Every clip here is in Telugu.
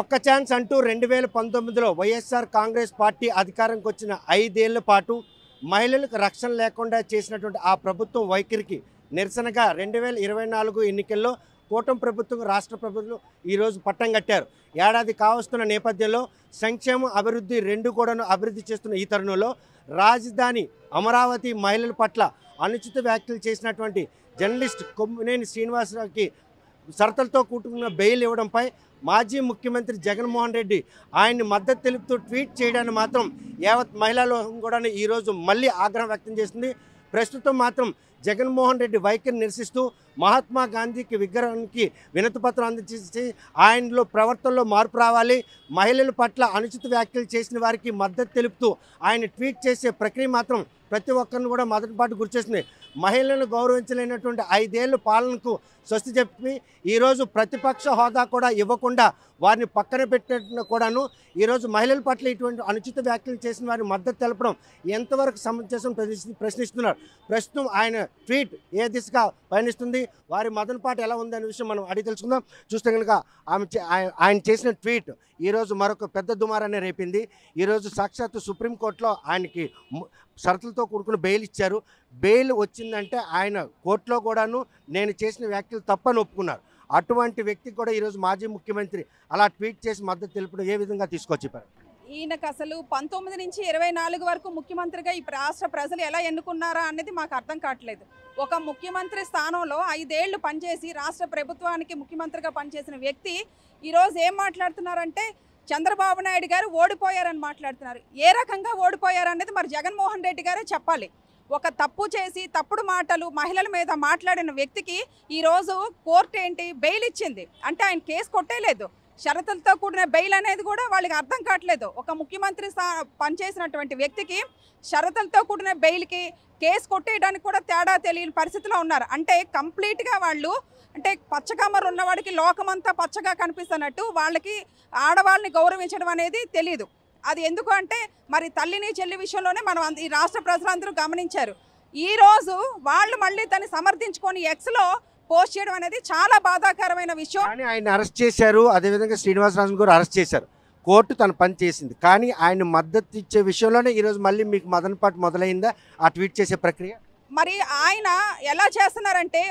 ఒక్క ఛాన్స్ అంటూ 2019లో వైఎస్ఆర్ కాంగ్రెస్ పార్టీ అధికారంకి వచ్చిన 5 ఏళ్ల పాటు మహిళలకు రక్షణ లేకుండా చేసినటువంటి ఆ ప్రభుత్వం వైఖరికి నిరసనగా 2024 ఎన్నికల్లో కూటమి ప్రభుత్వం రాష్ట్ర ప్రభుత్వం ఈరోజు పట్టం కట్టారు. ఏడాది కావస్తున్న నేపథ్యంలో సంక్షేమం అభివృద్ధి రెండు కూడాను అభివృద్ధి చేస్తున్న ఈ తరుణంలో రాజధాని అమరావతి మహిళల పట్ల అనుచిత వ్యాఖ్యలు చేసినటువంటి జర్నలిస్ట్ కొమ్మినేని శ్రీనివాసరావుకి షరతులతో కూడుకున్న బెయిల్ ఇవ్వడంపై మాజీ ముఖ్యమంత్రి జగన్మోహన్ రెడ్డి ఆయన్ని మద్దతు తెలుపుతూ ట్వీట్ చేయడాన్ని మాత్రం యావత్ మహిళా లోకం కూడా ఈరోజు మళ్ళీ ఆగ్రహం వ్యక్తం చేసింది. ప్రస్తుతం మాత్రం జగన్మోహన్ రెడ్డి వైఖరిని నిరసిస్తూ మహాత్మా గాంధీకి విగ్రహానికి వినతిపత్రం అందజేసి ఆయనలో ప్రవర్తనలో మార్పు రావాలి, మహిళల పట్ల అనుచిత వ్యాఖ్యలు చేసిన వారికి మద్దతు తెలుపుతూ ఆయన ట్వీట్ చేసే ప్రక్రియ మాత్రం ప్రతి ఒక్కరిని కూడా మొదటి పాటు గుర్తిస్తుంది. మహిళలను గౌరవించలేనటువంటి 5 ఏళ్ల పాలనకు స్వస్తి చెప్పి ఈరోజు ప్రతిపక్ష హోదా కూడా ఇవ్వకుండా వారిని పక్కన పెట్టినట్టు కూడాను ఈరోజు మహిళల పట్ల ఇటువంటి అనుచిత వ్యాఖ్యలు చేసిన వారిని మద్దతు తెలపడం ఎంతవరకు సమంజసం ప్రశ్నిస్తున్నారు. ప్రస్తుతం ఆయన ట్వీట్ ఏ దిశగా పయనిస్తుంది, వారి మదనపాటు ఎలా ఉంది అనే విషయం మనం అడిగి తెలుసుకుందాం. చూస్తే కనుక ఆయన చేసిన ట్వీట్ ఈరోజు మరొక పెద్ద దుమారాన్ని రేపింది. ఈరోజు సాక్షాత్తు సుప్రీంకోర్టులో ఆయనకి షరతులతో కూడుకుని బెయిల్ ఇచ్చారు. బెయిల్ వచ్చిందంటే ఆయన కోర్టులో కూడాను నేను చేసిన వ్యాఖ్యలు తప్పని ఒప్పుకున్నారు. అటువంటి వ్యక్తికి కూడా ఈరోజు మాజీ ముఖ్యమంత్రి అలా ట్వీట్ చేసి మద్దతు తెలుపడం ఏ విధంగా తీసుకొచ్చారు? ఈయనకు అసలు 19 నుంచి 24 వరకు ముఖ్యమంత్రిగా ఈ రాష్ట్ర ప్రజలు ఎలా ఎన్నుకున్నారా అనేది మాకు అర్థం కావట్లేదు. ఒక ముఖ్యమంత్రి స్థానంలో 5 ఏళ్లు పనిచేసి రాష్ట్ర ప్రభుత్వానికి ముఖ్యమంత్రిగా పనిచేసిన వ్యక్తి ఈరోజు ఏం మాట్లాడుతున్నారంటే చంద్రబాబు నాయుడు గారు ఓడిపోయారని మాట్లాడుతున్నారు. ఏ రకంగా ఓడిపోయారనేది మరి జగన్మోహన్ రెడ్డి గారే చెప్పాలి. ఒక తప్పు చేసి తప్పుడు మాటలు మహిళల మీద మాట్లాడిన వ్యక్తికి ఈరోజు కోర్టు ఏంటి బెయిల్ ఇచ్చింది అంటే ఆయన కేసు కొట్టేయలేదు. షరతులతో కూడిన బెయిల్ అనేది కూడా వాళ్ళకి అర్థం కావట్లేదు. ఒక ముఖ్యమంత్రి పనిచేసినటువంటి వ్యక్తికి షరతులతో కూడిన బెయిల్కి కేసు కొట్టేయడానికి కూడా తేడా తెలియని పరిస్థితిలో ఉన్నారు. అంటే కంప్లీట్గా వాళ్ళు అంటే పచ్చకమ్మరు ఉన్నవాడికి లోకమంతా పచ్చగా కనిపిస్తున్నట్టు వాళ్ళకి ఆడవాళ్ళని గౌరవించడం అనేది తెలియదు. అది ఎందుకు అంటే మరి తల్లిని చెల్లి విషయంలోనే మనం ఈ రాష్ట్ర ప్రజలందరూ గమనించారు. ఈరోజు వాళ్ళు మళ్ళీ తను సమర్థించుకొని ఎక్స్లో పోస్ట్ చేయడం అనేది చాలా బాధాకరమైన విషయం. కానీ ఆయన అరెస్ట్ చేశారు, అదేవిధంగా శ్రీనివాసరాజు గారు అరెస్ట్ చేశారు. కోర్టు తన పని చేసింది. కానీ ఆయన మద్దతు ఇచ్చే విషయంలోనే ఈరోజు మళ్ళీ మీకు మదనపాటు మొదలైందా ఆ ట్వీట్ చేసే ప్రక్రియ? మరి ఆయన ఎలా చేస్తున్నారంటే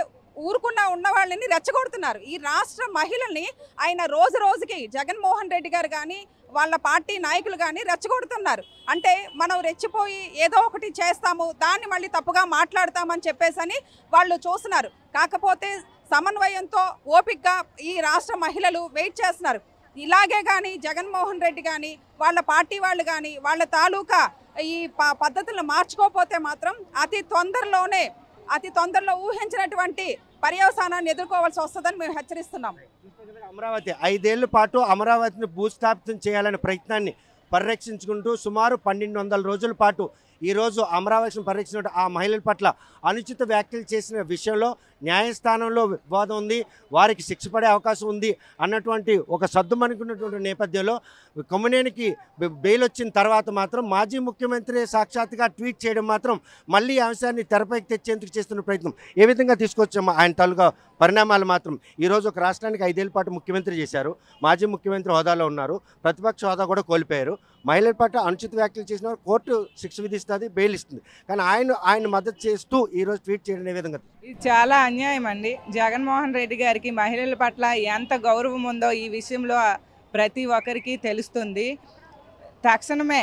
ఉన్న వాళ్ళని రెచ్చగొడుతున్నారు. ఈ రాష్ట్ర మహిళల్ని ఆయన రోజు రోజుకి జగన్మోహన్ రెడ్డి గారు కానీ వాళ్ళ పార్టీ నాయకులు కానీ రెచ్చగొడుతున్నారు. అంటే మనం రెచ్చిపోయి ఏదో ఒకటి చేస్తాము, దాన్ని మళ్ళీ తప్పుగా మాట్లాడతామని చెప్పేసి వాళ్ళు చూస్తున్నారు. కాకపోతే సమన్వయంతో ఓపికగా ఈ రాష్ట్ర మహిళలు వెయిట్ చేస్తున్నారు. ఇలాగే కానీ జగన్మోహన్ రెడ్డి కానీ వాళ్ళ పార్టీ వాళ్ళు కానీ వాళ్ళ తాలూకా ఈ పద్ధతులను మార్చుకోకపోతే మాత్రం అతి తొందరలో ఊహించినటువంటి పర్యవసానాన్ని ఎదుర్కోవాల్సి వస్తుందని మేము హెచ్చరిస్తున్నాం. అమరావతి 5 ఏళ్ల పాటు అమరావతిని భూస్థాపితం చేయాలనే ప్రయత్నాన్ని పరిరక్షించుకుంటూ సుమారు 1200 రోజుల పాటు ఈరోజు అమరావతిని పరిరక్షించిన ఆ మహిళల పట్ల అనుచిత వ్యాఖ్యలు చేసిన విషయంలో న్యాయస్థానంలో వివాదం ఉంది, వారికి శిక్ష పడే అవకాశం ఉంది అన్నటువంటి ఒక సద్దుమనుకున్నటువంటి నేపథ్యంలో కొమ్మినేనికి బెయిల్ వచ్చిన తర్వాత మాత్రం మాజీ ముఖ్యమంత్రి సాక్షాత్గా ట్వీట్ చేయడం మాత్రం మళ్ళీ ఈ అంశాన్ని తెరపైకి తెచ్చేందుకు చేస్తున్న ప్రయత్నం ఏ విధంగా తీసుకొచ్చామో ఆయన తాలూకా పరిణామాలు మాత్రం ఈరోజు ఒక రాష్ట్రానికి 5 ఏళ్ల పాటు ముఖ్యమంత్రి చేశారు, మాజీ ముఖ్యమంత్రి హోదాలో ఉన్నారు, ప్రతిపక్ష హోదా కూడా కోల్పోయారు. మహిళల పట్ల అనుచిత వ్యాఖ్యలు చేసిన కోర్టు శిక్ష విధిస్తుంది, బెయిల్ ఇస్తుంది. కానీ ఆయన మద్దతు చేస్తూ ఈరోజు ట్వీట్ చేయడం ఏ విధంగా? ఇది చాలా అన్యాయం అండి. జగన్మోహన్ రెడ్డి గారికి మహిళల పట్ల ఎంత గౌరవం ఉందో ఈ విషయంలో ప్రతి ఒక్కరికి తెలుస్తుంది. తక్షణమే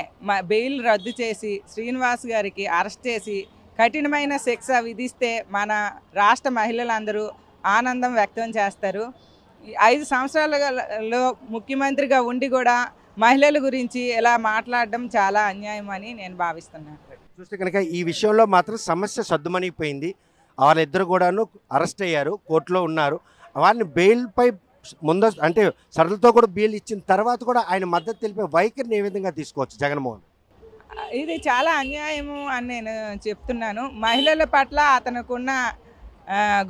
బెయిల్ రద్దు చేసి శ్రీనివాస్ గారికి అరెస్ట్ చేసి కఠినమైన శిక్ష విధిస్తే మన రాష్ట్ర మహిళలందరూ ఆనందం వ్యక్తం చేస్తారు. 5 సంవత్సరాలలో ముఖ్యమంత్రిగా ఉండి కూడా మహిళల గురించి ఇలా మాట్లాడడం చాలా అన్యాయం అని నేను భావిస్తున్నాను. చూస్తే కనుక ఈ విషయంలో మాత్రం సమస్య సద్దుమణిగిపోయింది. వాళ్ళిద్దరు కూడాను అరెస్ట్ అయ్యారు, కోర్టులో ఉన్నారు. వారిని బెయిల్పై ముందస్తు అంటే సరళతో కూడా బెయిల్ ఇచ్చిన తర్వాత కూడా ఆయన మద్దతు తెలిపే వైఖరిని ఏ విధంగా తీసుకోవచ్చు జగన్మోహన్? ఇది చాలా అన్యాయము అని నేను చెప్తున్నాను. మహిళల పట్ల అతనుకున్న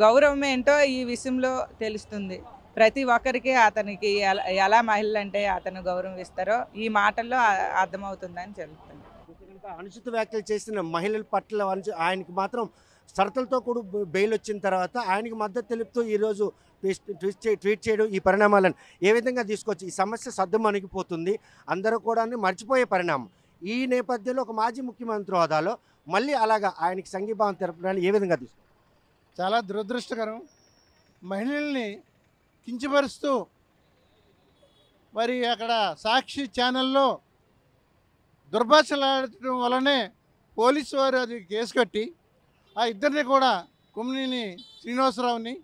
గౌరవం ఏంటో ఈ విషయంలో తెలుస్తుంది. ప్రతి ఒక్కరికి అతనికి ఎలా మహిళలు అంటే అతను గౌరవం ఇస్తారో ఈ మాటల్లో అర్థమవుతుందని చెప్తున్నాను. అనుచిత వ్యాఖ్యలు చేసిన మహిళల పట్ల ఆయనకి మాత్రం షరతులతో కూడా బెయిల్ వచ్చిన తర్వాత ఆయనకి మద్దతు తెలుపుతూ ఈరోజు ట్వీట్ చేయడం, ఈ పరిణామాలను ఏ విధంగా తీసుకొచ్చి ఈ సమస్య సద్దుమణిగిపోతుంది, అందరూ కూడా మర్చిపోయే పరిణామం. ఈ నేపథ్యంలో ఒక మాజీ ముఖ్యమంత్రి హోదాలో మళ్ళీ అలాగా ఆయనకి సంఘీభావం తెలపడానికి ఏ విధంగా తీసుకు చాలా దురదృష్టకరం. మహిళల్ని కించపరుస్తూ మరి అక్కడ సాక్షి ఛానల్లో దుర్భాషలాడటం వల్లనే పోలీసు వారు అది కేసు కట్టి ఆ ఇద్దరిని కూడా కొమ్మినేని శ్రీనివాసరావుని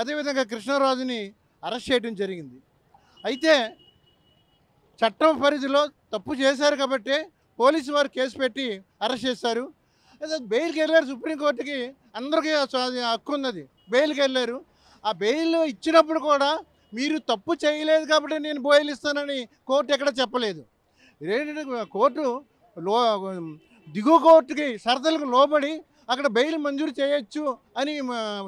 అదేవిధంగా కృష్ణరాజుని అరెస్ట్ చేయడం జరిగింది. అయితే చట్టం పరిధిలో తప్పు చేశారు కాబట్టి పోలీసు వారు కేసు పెట్టి అరెస్ట్ చేశారు. అదే బెయిల్కి వెళ్ళారు సుప్రీంకోర్టుకి, అందరికీ హక్కు ఉన్నది. బెయిల్కి వెళ్ళారు. ఆ బెయిల్ ఇచ్చినప్పుడు కూడా మీరు తప్పు చేయలేదు కాబట్టి నేను బెయిల్ ఇస్తానని కోర్టు ఎక్కడ చెప్పలేదు. ఏంటంటే కోర్టు దిగువ కోర్టుకి షరతులకు లోబడి అక్కడ బెయిల్ మంజూరు చేయొచ్చు అని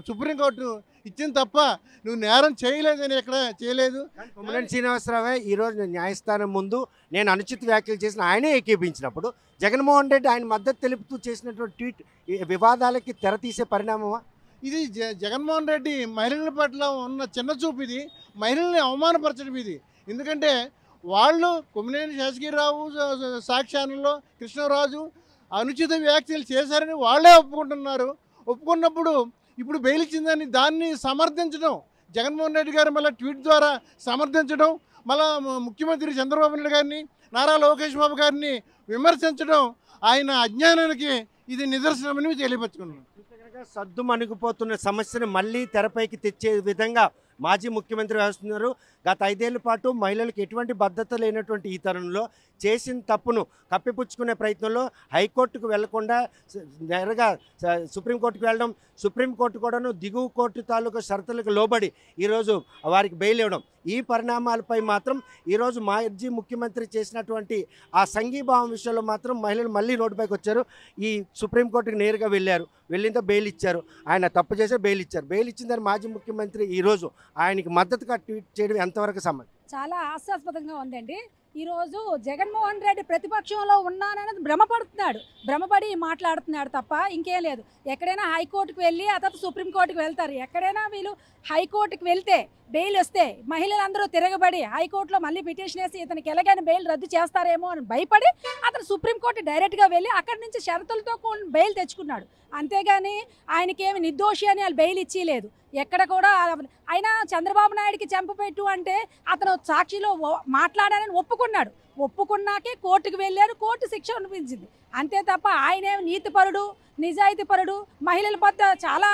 సుప్రీంకోర్టు ఇచ్చింది తప్ప నువ్వు నేరం చేయలేదని ఎక్కడ చేయలేదు. కొమ్మినేని శ్రీనివాసరావే ఈరోజు న్యాయస్థానం ముందు నేను అనుచిత వ్యాఖ్యలు చేసిన ఆయనే ఏకీపించినప్పుడు జగన్మోహన్ రెడ్డి ఆయన మద్దతు తెలుపుతూ చేసినటువంటి ట్వీట్ వివాదాలకి తెరతీసే పరిణామమా? ఇది జగన్మోహన్ రెడ్డి మహిళల పట్ల ఉన్న చిన్న చూపు, ఇది మహిళల్ని అవమానపరచడం. ఇది ఎందుకంటే వాళ్ళు కొమ్మినేని శేషగిరిరావు సాక్ష్యాలలో కృష్ణరాజు అనుచిత వ్యాఖ్యలు చేశారని వాళ్ళే ఒప్పుకుంటున్నారు. ఒప్పుకున్నప్పుడు ఇప్పుడు బెయిల్ ఇచ్చిందని దాన్ని సమర్థించడం, జగన్మోహన్ రెడ్డి గారు మళ్ళీ ట్వీట్ ద్వారా సమర్థించడం, మళ్ళా ముఖ్యమంత్రి చంద్రబాబు నాయుడు గారిని, నారా లోకేష్ బాబు గారిని విమర్శించడం ఆయన అజ్ఞానానికి ఇది నిదర్శనమని తెలియపరుచుకున్నాను. సద్దుమణిగిపోతున్న సమస్యను మళ్ళీ తెరపైకి తెచ్చే విధంగా మాజీ ముఖ్యమంత్రి వ్యవహరిస్తున్నారు. గత 5 ఏళ్ల పాటు మహిళలకు ఎటువంటి భద్రత లేనటువంటి ఈ తరుణంలో చేసిన తప్పును కప్పిపుచ్చుకునే ప్రయత్నంలో హైకోర్టుకు వెళ్లకుండా నేరుగా సుప్రీంకోర్టుకు వెళ్ళడం, సుప్రీంకోర్టు కూడాను దిగువ కోర్టు తాలూకు షరతులకు లోబడి ఈరోజు వారికి బెయిల్ ఇవ్వడం, ఈ పరిణామాలపై మాత్రం ఈరోజు మాజీ ముఖ్యమంత్రి చేసినటువంటి ఆ సంఘీభావం విషయంలో మాత్రం మహిళలు మళ్ళీ రోడ్డుపైకి వచ్చారు. ఈ సుప్రీంకోర్టుకు నేరుగా వెళ్ళిందో బెయిల్ ఇచ్చారు. ఆయన తప్పు చేసే బెయిల్ ఇచ్చారు. బెయిల్ ఇచ్చిందని మాజీ ముఖ్యమంత్రి ఈరోజు ఆయనకి మద్దతుగా ట్వీట్ చేయడం ఎంతవరకు సమ్మతి? చాలా హాస్యాస్పదంగా ఉందండి. ఈరోజు జగన్మోహన్ రెడ్డి ప్రతిపక్షంలో ఉన్నానన్నది భ్రమపడి మాట్లాడుతున్నాడు తప్ప ఇంకేం లేదు. ఎక్కడైనా హైకోర్టుకు వెళ్ళి ఆ తర్వాత సుప్రీంకోర్టుకు వెళ్తారు. ఎక్కడైనా వీళ్ళు హైకోర్టుకు వెళ్తే బెయిల్ వస్తే మహిళలందరూ తిరగబడి హైకోర్టులో మళ్ళీ పిటిషన్ వేసి ఇతనికి ఎలాగైనా బెయిల్ రద్దు చేస్తారేమో అని భయపడి అతను సుప్రీంకోర్టు డైరెక్ట్గా వెళ్ళి అక్కడి నుంచి షరతులతో బెయిల్ తెచ్చుకున్నాడు. అంతేగాని ఆయనకేమి నిర్దోషి అని వాళ్ళు బెయిల్ ఇచ్చేయలేదు. ఎక్కడ కూడా అయినా చంద్రబాబు నాయుడికి చెంపపెట్టు అంటే అతను సాక్షిలో మాట్లాడాలని ఒప్పుకున్నాకే కోర్టుకు వెళ్ళారు. కోర్టు శిక్ష అనిపించింది అంతే తప్ప ఆయనేమి నీతిపరుడు, నిజాయితీపరుడు, మహిళల పట్ల చాలా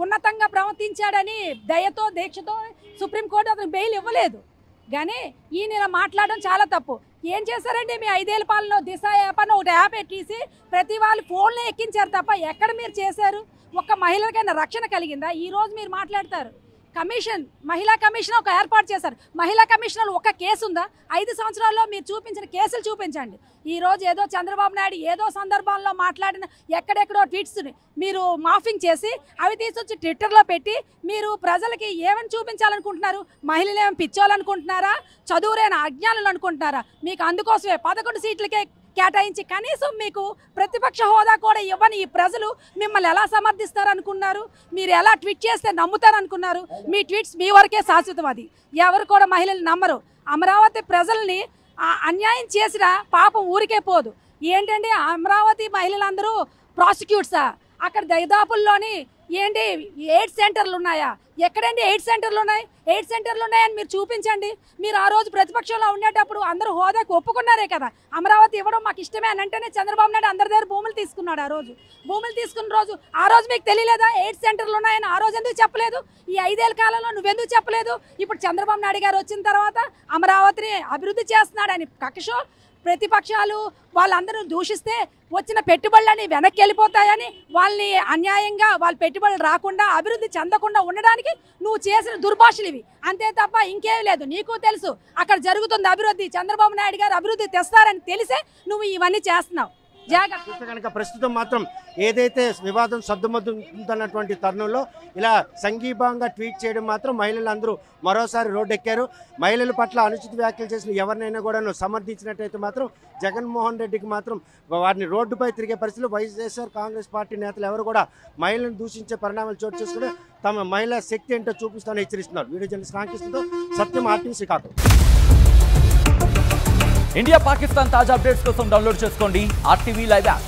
ఉన్నతంగా ప్రవర్తించాడని దయతో దీక్షతో సుప్రీంకోర్టు అతను బెయిల్ ఇవ్వలేదు. కానీ ఈయన మాట్లాడడం చాలా తప్పు. ఏం చేశారండి మీ 5 ఏళ్ల పాలనలో? దిశ యాప్ అని ఒకటి యాప్ ఎక్కేసి ప్రతి వాళ్ళు ఫోన్లో ఎక్కించారు తప్ప ఎక్కడ మీరు చేశారు? ఒక్క మహిళలకైనా రక్షణ కలిగిందా? ఈరోజు మీరు మాట్లాడతారు మహిళా కమిషన్ ఒక ఏర్పాటు చేశారు. మహిళా కమిషన్లో ఒక కేసు ఉందా? 5 సంవత్సరాల్లో మీరు చూపించిన కేసులు చూపించండి. ఈరోజు ఏదో చంద్రబాబు నాయుడు ఏదో సందర్భాల్లో మాట్లాడిన ఎక్కడెక్కడో ట్వీట్స్ని మీరు మాఫింగ్ చేసి అవి తీసుకొచ్చి ట్విట్టర్లో పెట్టి మీరు ప్రజలకి ఏమని చూపించాలనుకుంటున్నారు? మహిళలు ఏమైనా పిచ్చోళ్ళనుకుంటున్నారా? చదువురైన అజ్ఞానులు అనుకుంటున్నారా? మీకు అందుకోసమే 11 సీట్లకే కేటాయించి కనీసం మీకు ప్రతిపక్ష హోదా కూడా ఇవ్వని ఈ ప్రజలు మిమ్మల్ని ఎలా సమర్థిస్తారనుకున్నారు? మీరు ఎలా ట్వీట్ చేస్తే నమ్ముతారనుకున్నారు? మీ ట్వీట్స్ మీ వరకే శాశ్వతం. అది ఎవరు కూడా మహిళలు నమ్మరు. అమరావతి ప్రజల్ని అన్యాయం చేసిన పాపం ఊరికే పోదు. ఏంటంటే అమరావతి మహిళలందరూ ప్రాసిక్యూట్సా? అక్కడ దరిదాపుల్లోని ఏంటి 8 సెంటర్లు ఉన్నాయా? ఎక్కడండి 8 సెంటర్లు ఉన్నాయి? 8 సెంటర్లు ఉన్నాయని మీరు చూపించండి. మీరు ఆ రోజు ప్రతిపక్షంలో ఉండేటప్పుడు అందరూ హోదాకు ఒప్పుకున్నారే కదా, అమరావతి ఇవ్వడం మాకు ఇష్టమే అని అంటేనే చంద్రబాబు నాయుడు అందరి దగ్గర భూములు తీసుకున్నాడు. భూములు తీసుకున్న రోజు ఆ రోజు మీకు తెలియలేదా 8 సెంటర్లు ఉన్నాయని? ఆ రోజు ఎందుకు చెప్పలేదు? ఈ 5 ఏళ్ల కాలంలో నువ్వెందుకు చెప్పలేదు? ఇప్పుడు చంద్రబాబు నాయుడు గారు వచ్చిన తర్వాత అమరావతిని అభివృద్ధి చేస్తున్నాడని కక్షో ప్రతిపక్షాలు వాళ్ళందరూ దూషిస్తే వచ్చిన పెట్టుబడులని వెనక్కి వెళ్ళిపోతాయని వాళ్ళని అన్యాయంగా వాళ్ళ పెట్టుబడులు రాకుండా అభివృద్ధి చెందకుండా ఉండడానికి నువ్వు చేసిన దుర్భాషలు ఇవి అంతే తప్ప ఇంకేమీ లేదు. నీకు తెలుసు అక్కడ జరుగుతుంది అభివృద్ధి, చంద్రబాబు నాయుడు గారు అభివృద్ధి తెస్తారని తెలిసే నువ్వు ఇవన్నీ చేస్తున్నావు. చూస్తే కనుక ప్రస్తుతం మాత్రం ఏదైతే వివాదం సద్దుమద్దుతున్నటువంటి తరుణంలో ఇలా సంఘీభావంగా ట్వీట్ చేయడం మాత్రం మహిళలందరూ మరోసారి రోడ్డెక్కారు. మహిళల పట్ల అనుచిత వ్యాఖ్యలు చేసిన ఎవరినైనా కూడా సమర్థించినట్టయితే మాత్రం జగన్మోహన్ రెడ్డికి మాత్రం వారిని రోడ్డుపై తిరిగే పరిస్థితులు వైఎస్ఆర్ కాంగ్రెస్ పార్టీ నేతలు ఎవరు కూడా మహిళలను దూషించే పరిణామాలు చోటు చేసుకుని తమ మహిళా శక్తి ఏంటో చూపిస్తానని హెచ్చరిస్తున్నారు. వీడియో జర్నలిస్ట్ రామకృష్ణతో సత్యం, RTV శ్రీకాకుళం. ఇండియా పాకిస్తాన్ తాజా అప్డేట్స్ కోసం డౌన్లోడ్ చేసుకోండి RTV లైవ్ యాప్.